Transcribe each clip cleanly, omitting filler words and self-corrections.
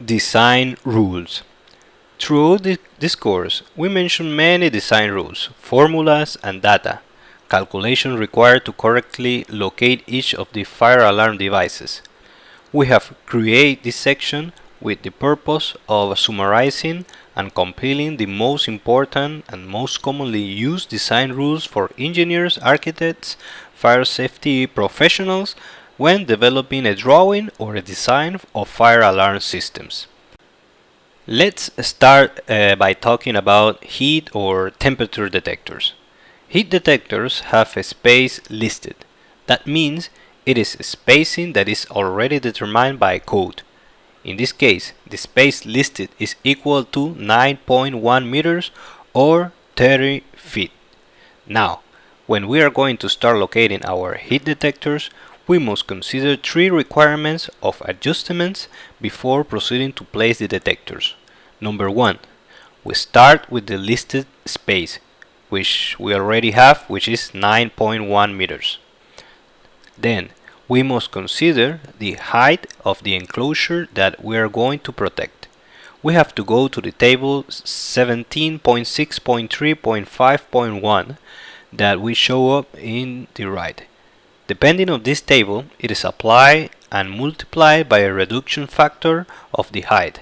Design rules. Throughout this course, we mention many design rules, formulas, and data, calculation required to correctly locate each of the fire alarm devices. We have created this section with the purpose of summarizing and compiling the most important and most commonly used design rules for engineers, architects, fire safety professionals when developing a drawing or a design of fire alarm systems. Let's start by talking about heat or temperature detectors. Heat detectors have a space listed. That means it is a spacing that is already determined by code. In this case, the space listed is equal to 9.1 meters or 30 feet. Now, when we are going to start locating our heat detectors, we must consider three requirements of adjustments before proceeding to place the detectors. Number 1. We start with the listed space, which we already have, which is 9.1 meters. Then, we must consider the height of the enclosure that we are going to protect. We have to go to the table 17.6.3.5.1 that we show up in the right. Depending on this table, it is applied and multiplied by a reduction factor of the height.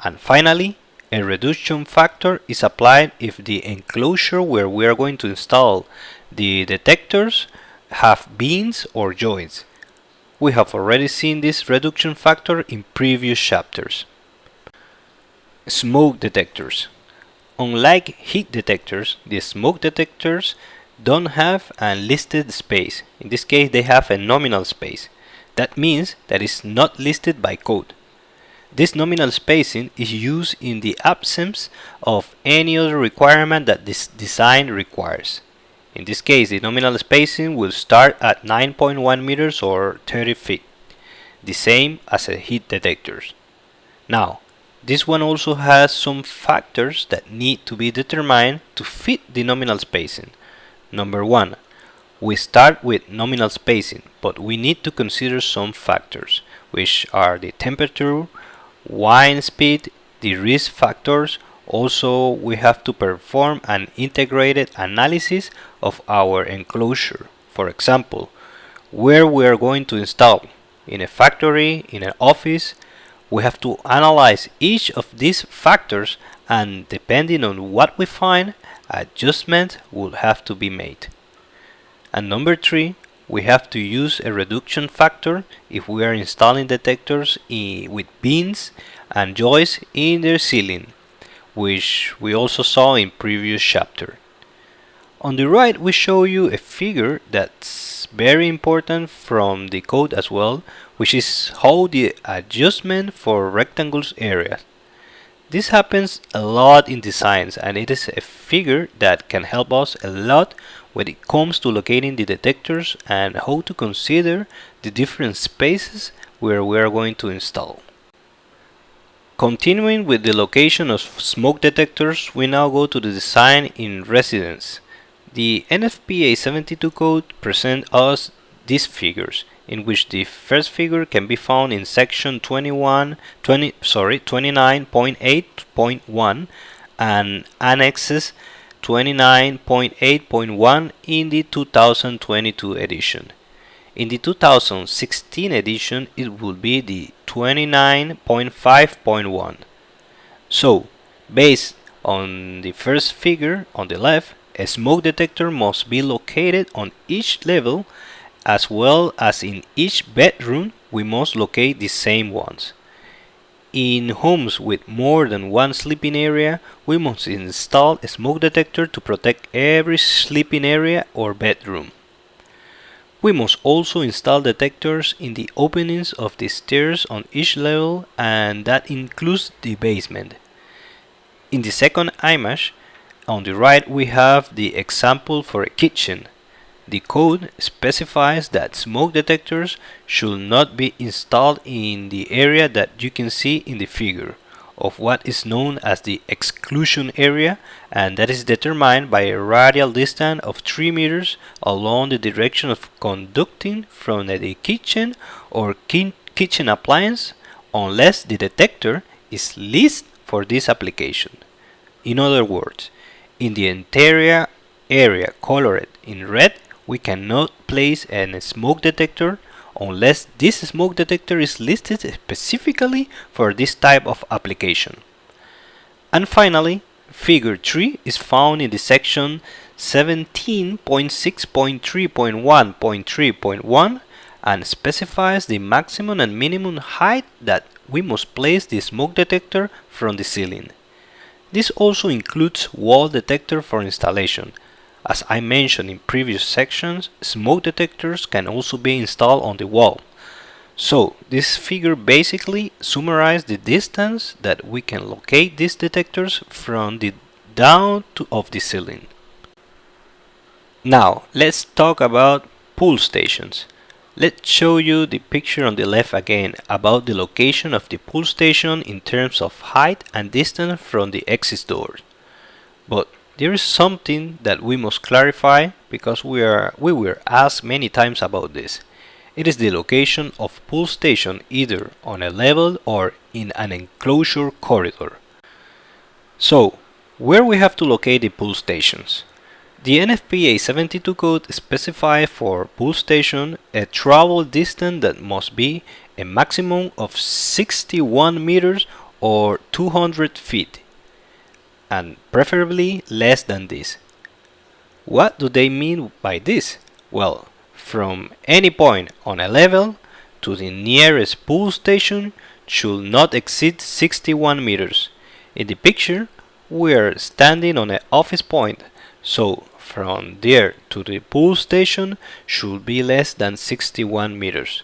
And finally, a reduction factor is applied if the enclosure where we are going to install the detectors have beams or joints. We have already seen this reduction factor in previous chapters. Smoke detectors. Unlike heat detectors, the smoke detectors don't have a listed space. In this case, they have a nominal space. That means that it's not listed by code. This nominal spacing is used in the absence of any other requirement that this design requires. In this case, the nominal spacing will start at 9.1 meters or 30 feet, the same as a heat detectors. Now, this one also has some factors that need to be determined to fit the nominal spacing. Number 1. We start with nominal spacing, but we need to consider some factors, which are the temperature, wind speed, the risk factors. Also, we have to perform an integrated analysis of our enclosure. For example, where we are going to install, in a factory, in an office. We have to analyze each of these factors, and depending on what we find, adjustment will have to be made. And number 3, we have to use a reduction factor if we are installing detectors with beams and joists in their ceiling, which we also saw in previous chapter. On the right, we show you a figure that's very important from the code as well, which is how the adjustment for rectangles area. This happens a lot in designs, and it is a figure that can help us a lot when it comes to locating the detectors and how to consider the different spaces where we are going to install. Continuing with the location of smoke detectors, we now go to the design in residence. The NFPA 72 code presents us these figures, in which the first figure can be found in section 29.8.1 and annexes 29.8.1 in the 2022 edition. In the 2016 edition, it will be the 29.5.1. So, based on the first figure on the left, a smoke detector must be located on each level, as well as in each bedroom we must locate the same ones. In homes with more than one sleeping area, we must install a smoke detector to protect every sleeping area or bedroom. We must also install detectors in the openings of the stairs on each level, and that includes the basement. In the second image, on the right, we have the example for a kitchen. The code specifies that smoke detectors should not be installed in the area that you can see in the figure of what is known as the exclusion area, and that is determined by a radial distance of 3 meters along the direction of conducting from the kitchen or kitchen appliance unless the detector is leased for this application. In other words, in the entire area colored in red, we cannot place a smoke detector unless this smoke detector is listed specifically for this type of application. And finally, Figure 3 is found in the section 17.6.3.1.3.1 and specifies the maximum and minimum height that we must place the smoke detector from the ceiling. This also includes wall detector for installation. As I mentioned in previous sections, smoke detectors can also be installed on the wall. So this figure basically summarizes the distance that we can locate these detectors from the down of the ceiling. Now let's talk about pull stations. Let's show you the picture on the left again about the location of the pull station in terms of height and distance from the exit doors. But there is something that we must clarify because we were asked many times about this. It is the location of pull station either on a level or in an enclosure corridor. So, where we have to locate the pull stations? The NFPA 72 code specifies for pull station a travel distance that must be a maximum of 61 meters or 200 feet, and preferably less than this. What do they mean by this? Well, from any point on a level to the nearest pull station should not exceed 61 meters. In the picture, we are standing on an office point, so from there to the pull station should be less than 61 meters.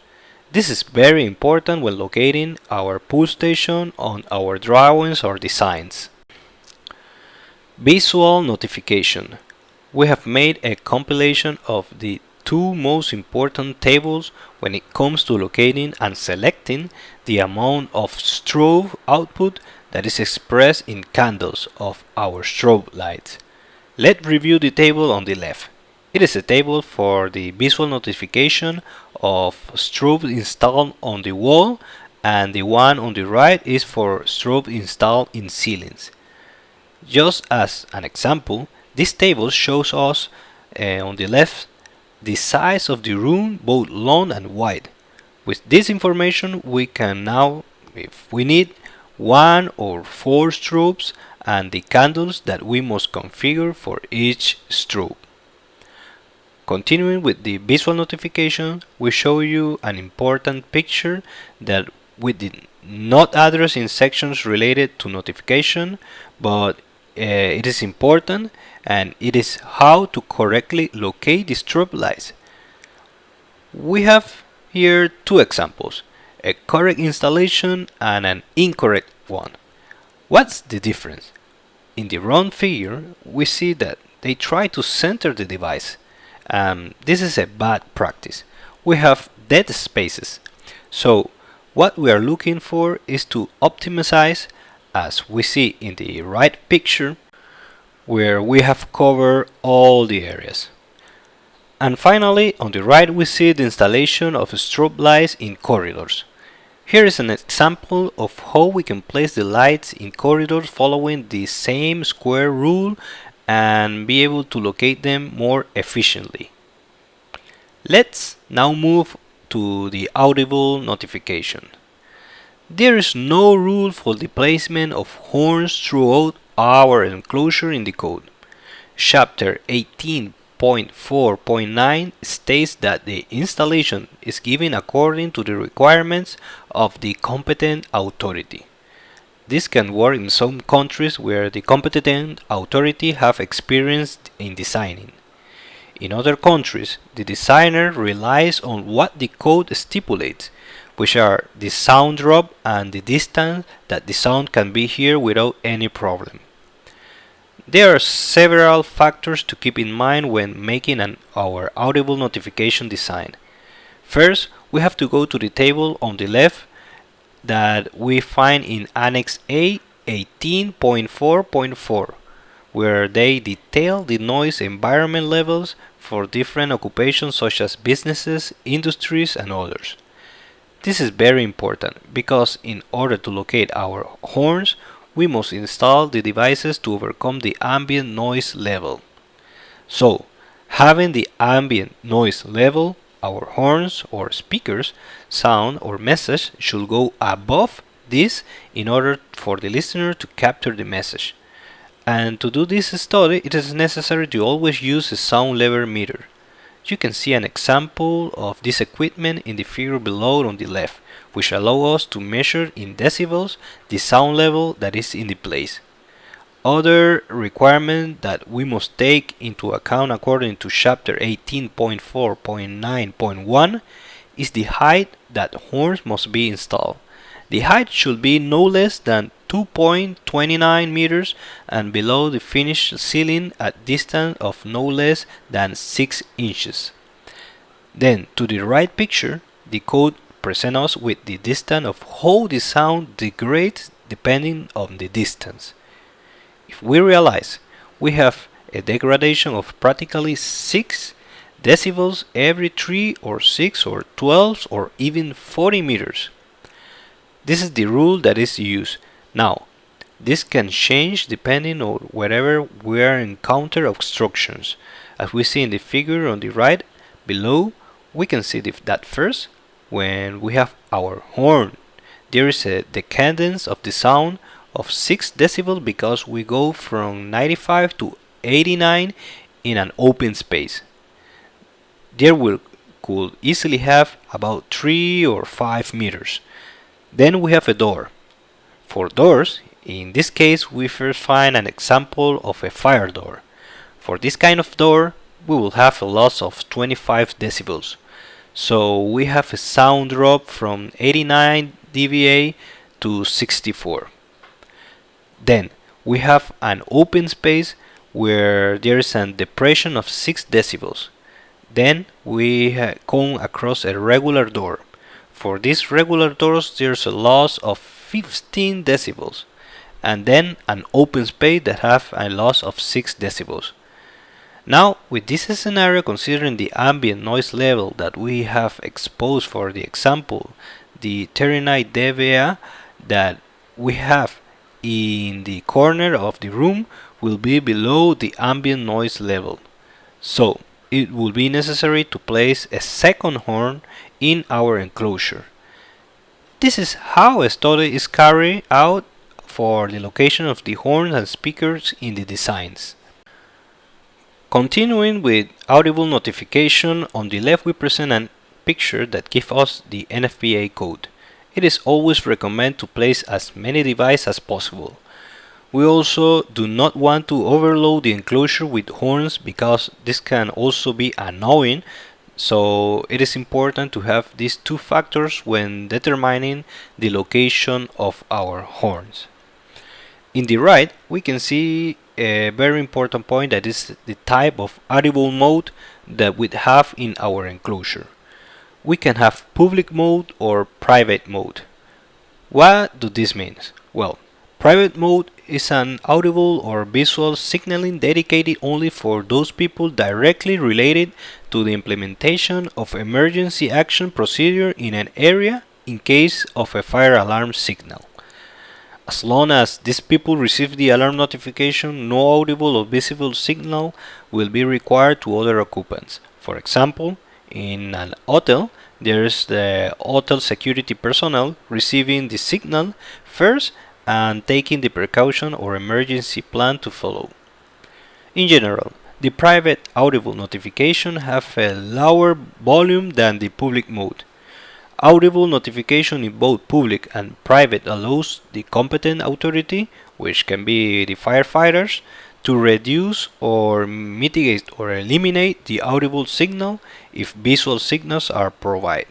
This is very important when locating our pull station on our drawings or designs. Visual notification. We have made a compilation of the two most important tables when it comes to locating and selecting the amount of strobe output that is expressed in candles of our strobe lights. Let's review the table on the left. It is a table for the visual notification of strobe installed on the wall, and the one on the right is for strobe installed in ceilings. Just as an example, this table shows us on the left the size of the room, both long and wide. With this information, we can now, if we need, 1 or 4 strobes and the candles that we must configure for each strobe. Continuing with the visual notification, we show you an important picture that we did not address in sections related to notification, but it is important, and it is how to correctly locate the strobe lights. We have here two examples, a correct installation and an incorrect one. What's the difference? In the wrong figure, we see that they try to center the device. This is a bad practice. We have dead spaces. So what we are looking for is to optimize, as we see in the right picture, where we have covered all the areas. And finally, on the right, we see the installation of strobe lights in corridors. Here is an example of how we can place the lights in corridors following the same square rule and be able to locate them more efficiently. Let's now move to the audible notification. There is no rule for the placement of horns throughout our enclosure in the code. Chapter 18.4.9 states that the installation is given according to the requirements of the competent authority. This can work in some countries where the competent authority have experience in designing. In other countries, the designer relies on what the code stipulates, which are the sound drop and the distance that the sound can be heard without any problem. There are several factors to keep in mind when making our audible notification design. First, we have to go to the table on the left that we find in Annex A 18.4.4, where they detail the noise environment levels for different occupations such as businesses, industries, and others. This is very important because in order to locate our horns, we must install the devices to overcome the ambient noise level. So, having the ambient noise level, our horns or speakers, sound or message should go above this in order for the listener to capture the message. And to do this study, it is necessary to always use a sound level meter. You can see an example of this equipment in the figure below on the left, which allows us to measure in decibels the sound level that is in the place. Other requirement that we must take into account according to chapter 18.4.9.1 is the height that horns must be installed. The height should be no less than 2.29 meters and below the finished ceiling at distance of no less than 6 inches. Then, to the right picture, the code presents us with the distance of how the sound degrades depending on the distance. If we realize we have a degradation of practically 6 decibels every 3 or 6 or 12 or even 40 meters. This is the rule that is used. Now, this can change depending on wherever we are encounter obstructions. As we see in the figure on the right below, we can see that first, when we have our horn, there is the cadence of the sound of 6 decibels because we go from 95 to 89 in an open space. There we could easily have about 3 or 5 meters. Then we have a door. For doors, in this case we first find an example of a fire door. For this kind of door, we will have a loss of 25 decibels. So we have a sound drop from 89 dBA to 64. Then we have an open space where there is a depression of 6 decibels. Then we come across a regular door. For these regular doors, there's a loss of 15 decibels, and then an open space that have a loss of 6 decibels. Now, with this scenario, considering the ambient noise level that we have exposed for the example, the 39 dBA that we have in the corner of the room will be below the ambient noise level. So, it will be necessary to place a second horn in our enclosure. This is how a study is carried out for the location of the horns and speakers in the designs. Continuing with audible notification, on the left we present a picture that gives us the NFPA code. It is always recommended to place as many devices as possible. We also do not want to overload the enclosure with horns because this can also be annoying, so it is important to have these two factors when determining the location of our horns. In the right, we can see a very important point, that is the type of audible mode that we have in our enclosure. We can have public mode or private mode. What do this mean? Well, private mode is an audible or visual signaling dedicated only for those people directly related to the implementation of emergency action procedure in an area in case of a fire alarm signal. As long as these people receive the alarm notification, no audible or visible signal will be required to other occupants. For example, in an hotel, there is the hotel security personnel receiving the signal first and taking the precaution or emergency plan to follow. In general, the private audible notification have a lower volume than the public mode. Audible notification in both public and private allows the competent authority, which can be the firefighters, to reduce or mitigate or eliminate the audible signal if visual signals are provided.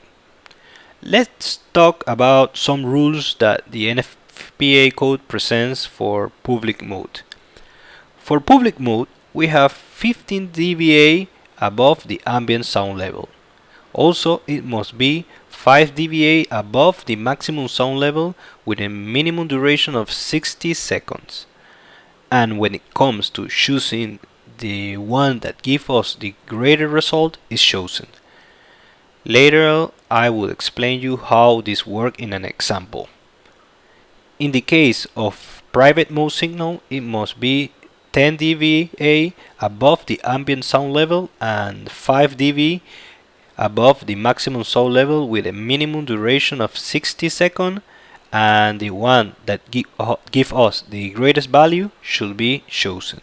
Let's talk about some rules that the NFPA code presents for public mode. For public mode, we have 15 dBA above the ambient sound level. Also, it must be 5 dBA above the maximum sound level with a minimum duration of 60 seconds. And when it comes to choosing the one that gives us the greater result is chosen. Later I will explain you how this works in an example. In the case of private mode signal, it must be 10 dBA above the ambient sound level and 5 dB above the maximum sound level with a minimum duration of 60 seconds, and the one that give us the greatest value should be chosen.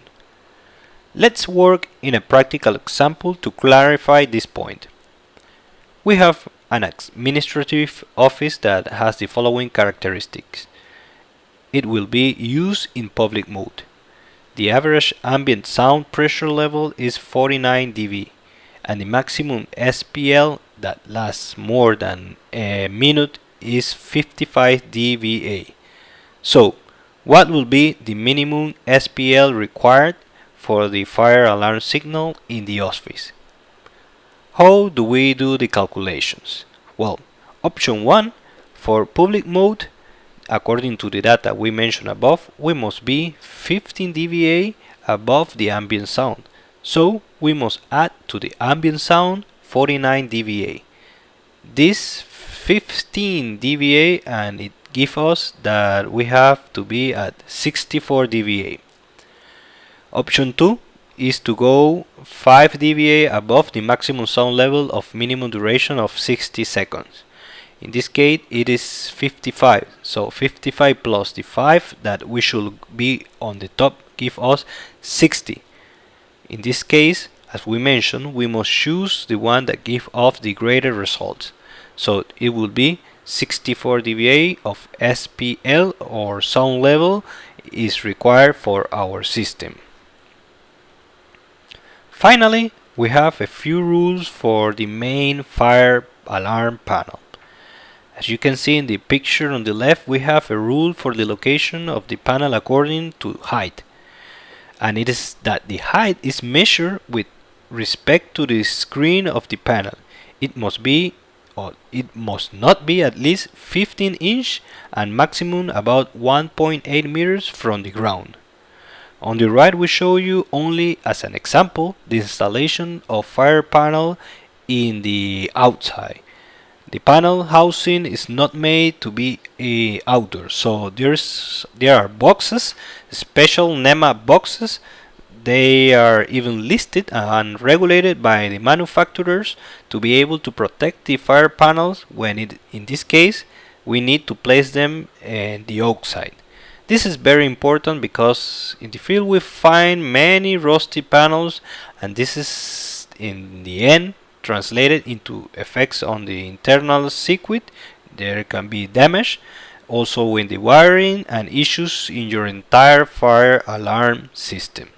Let's work in a practical example to clarify this point. We have an administrative office that has the following characteristics. It will be used in public mode. The average ambient sound pressure level is 49 dB, and the maximum SPL that lasts more than a minute is 55 dBA. So, what will be the minimum SPL required for the fire alarm signal in the office? How do we do the calculations? Well, option 1, for public mode, according to the data we mentioned above, we must be 15 dBA above the ambient sound. So we must add to the ambient sound 49 dBA. This 15 dBA, and it gives us that we have to be at 64 dBA. Option 2 is to go 5 dBA above the maximum sound level of minimum duration of 60 seconds. In this case it is 55, so 55 plus the 5 that we should be on the top give us 60. In this case, as we mentioned, we must choose the one that gives off the greater results. So it will be 64 dBA of SPL or sound level is required for our system. Finally, we have a few rules for the main fire alarm panel. As you can see in the picture on the left, we have a rule for the location of the panel according to height. And it is that the height is measured with respect to the screen of the panel. It must be, or it must not be, at least 15 inch and maximum about 1.8 meters from the ground. On the right we show you only as an example the installation of fire panel in the outside. The panel housing is not made to be outdoor, so there are boxes, special NEMA boxes. They are even listed and regulated by the manufacturers to be able to protect the fire panels when in this case we need to place them in the outside. This is very important because in the field we find many rusty panels, and this is in the end translated into effects on the internal circuit. There can be damage also in the wiring and issues in your entire fire alarm system.